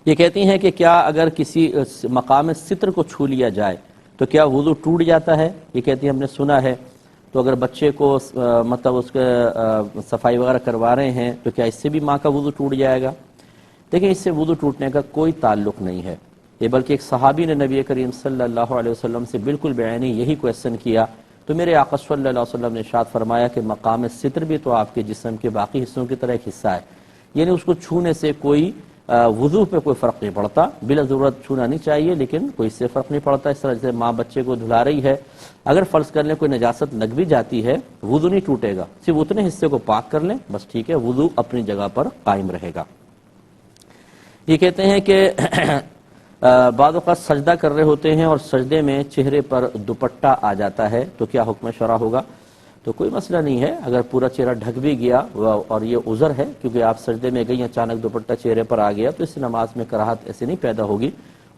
یہ کہتی ہیں کہ کیا اگر کسی مقام ستر کو چھو لیا جائے تو کیا وضو ٹوٹ جاتا ہے؟ یہ کہتی ہیں ہم نے سنا ہے تو اگر بچے کو مطلب اس کے صفائی وغیرہ کروا رہے ہیں تو کیا اس سے بھی ماں کا وضو ٹوٹ جائے گا؟ دیکھیں اس سے وضو ٹوٹنے کا کوئی تعلق نہیں ہے، یہ بلکہ ایک صحابی نے نبی کریم صلی اللہ علیہ وسلم سے بالکل بعینی یہی کویسچن کیا تو میرے آقا صلی اللہ علیہ وسلم نے ارشاد فرمایا کہ مقام ستر بھی تو آپ کے جسم کے باقی حصوں کی طرح ایک حصہ ہے، یعنی اس کو چھونے سے کوئی وضو پہ کوئی فرق نہیں پڑتا، بلا ضرورت چھونا نہیں چاہیے لیکن کوئی اس سے فرق نہیں پڑتا۔ اس طرح جیسے ماں بچے کو دھلا رہی ہے، اگر فرض کر لیں کوئی نجاست لگ بھی جاتی ہے وضو نہیں ٹوٹے گا، صرف اتنے حصے کو پاک کر لیں بس ٹھیک ہے، وضو اپنی جگہ پر قائم رہے گا۔ یہ کہتے ہیں کہ بعض اوقات سجدہ کر رہے ہوتے ہیں اور سجدے میں چہرے پر دوپٹہ آ جاتا ہے تو کیا حکم شرع ہوگا؟ تو کوئی مسئلہ نہیں ہے، اگر پورا چہرہ ڈھک بھی گیا اور یہ عذر ہے کیونکہ آپ سجدے میں گئی اچانک دوپٹہ چہرے پر آ گیا تو اس سے نماز میں کراہت ایسے نہیں پیدا ہوگی،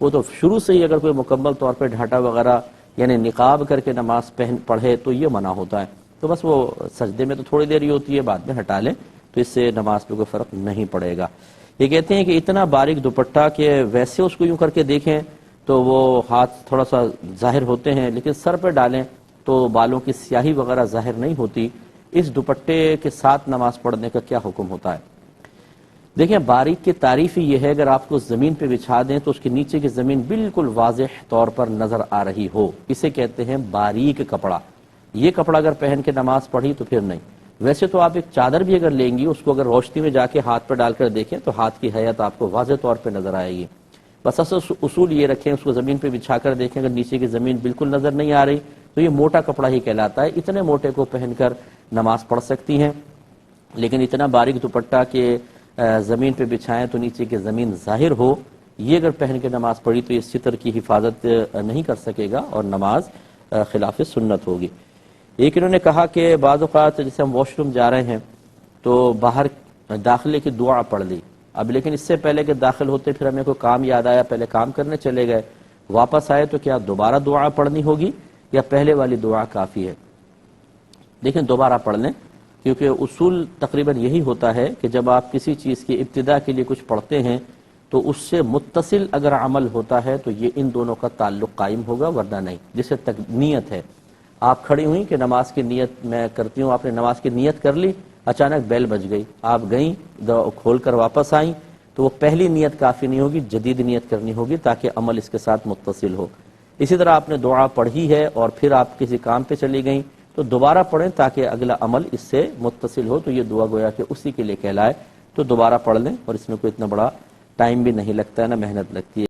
وہ تو شروع سے ہی اگر کوئی مکمل طور پہ ڈھاٹا وغیرہ یعنی نقاب کر کے نماز پڑھے تو یہ منع ہوتا ہے، تو بس وہ سجدے میں تو تھوڑی دیر ہی ہوتی ہے، بعد میں ہٹا لیں تو اس سے نماز پہ کوئی فرق نہیں پڑے گا۔ یہ کہتے ہیں کہ اتنا باریک دوپٹہ کہ ویسے اس کو یوں کر کے دیکھیں تو وہ ہاتھ تھوڑا سا ظاہر ہوتے ہیں لیکن سر پہ ڈالیں تو بالوں کی سیاہی وغیرہ ظاہر نہیں ہوتی، اس دوپٹے کے ساتھ نماز پڑھنے کا کیا حکم ہوتا ہے؟ دیکھیں باریک کی تعریف ہی یہ ہے اگر آپ کو زمین پہ بچھا دیں تو اس کے نیچے کی زمین بالکل واضح طور پر نظر آ رہی ہو، اسے کہتے ہیں باریک کپڑا۔ یہ کپڑا اگر پہن کے نماز پڑھی تو پھر نہیں، ویسے تو آپ ایک چادر بھی اگر لیں گی اس کو اگر روشنی میں جا کے ہاتھ پہ ڈال کر دیکھیں تو ہاتھ کی حیت آپ کو واضح طور پہ نظر آئے گی، بس اصول یہ رکھیں اس کو زمین پہ بچھا کر دیکھیں، اگر نیچے کی زمین بالکل نظر نہیں آ رہی تو یہ موٹا کپڑا ہی کہلاتا ہے، اتنے موٹے کو پہن کر نماز پڑھ سکتی ہیں، لیکن اتنا باریک دوپٹہ کہ زمین پہ بچھائیں تو نیچے کی زمین ظاہر ہو، یہ اگر پہن کے نماز پڑھی تو یہ ستر کی حفاظت نہیں کر سکے گا اور نماز خلاف سنت ہوگی۔ ایک انہوں نے کہا کہ بعض اوقات جیسے ہم واش روم جا رہے ہیں تو باہر داخلے کی دعا پڑھ لی، اب لیکن اس سے پہلے کہ داخل ہوتے پھر ہمیں کوئی کام یاد آیا، پہلے کام کرنے چلے گئے، واپس آئے تو کیا دوبارہ دعا پڑھنی ہوگی یا پہلے والی دعا کافی ہے؟ دیکھیں دوبارہ پڑھ لیں کیونکہ اصول تقریباً یہی ہوتا ہے کہ جب آپ کسی چیز کی ابتدا کے لیے کچھ پڑھتے ہیں تو اس سے متصل اگر عمل ہوتا ہے تو یہ ان دونوں کا تعلق قائم ہوگا ورنہ نہیں، جسے تک نیت ہے، آپ کھڑی ہوئیں کہ نماز کی نیت میں کرتی ہوں، آپ نے نماز کی نیت کر لی، اچانک بیل بج گئی، آپ گئیں کھول کر واپس آئیں تو وہ پہلی نیت کافی نہیں ہوگی، جدید نیت کرنی ہوگی تاکہ عمل اس کے ساتھ متصل ہو۔ اسی طرح آپ نے دعا پڑھی ہے اور پھر آپ کسی کام پہ چلی گئیں تو دوبارہ پڑھیں تاکہ اگلا عمل اس سے متصل ہو تو یہ دعا گویا کہ اسی کے لیے کہلائے، تو دوبارہ پڑھ لیں اور اس میں کوئی اتنا بڑا ٹائم بھی نہیں لگتا ہے نہ محنت لگتی ہے۔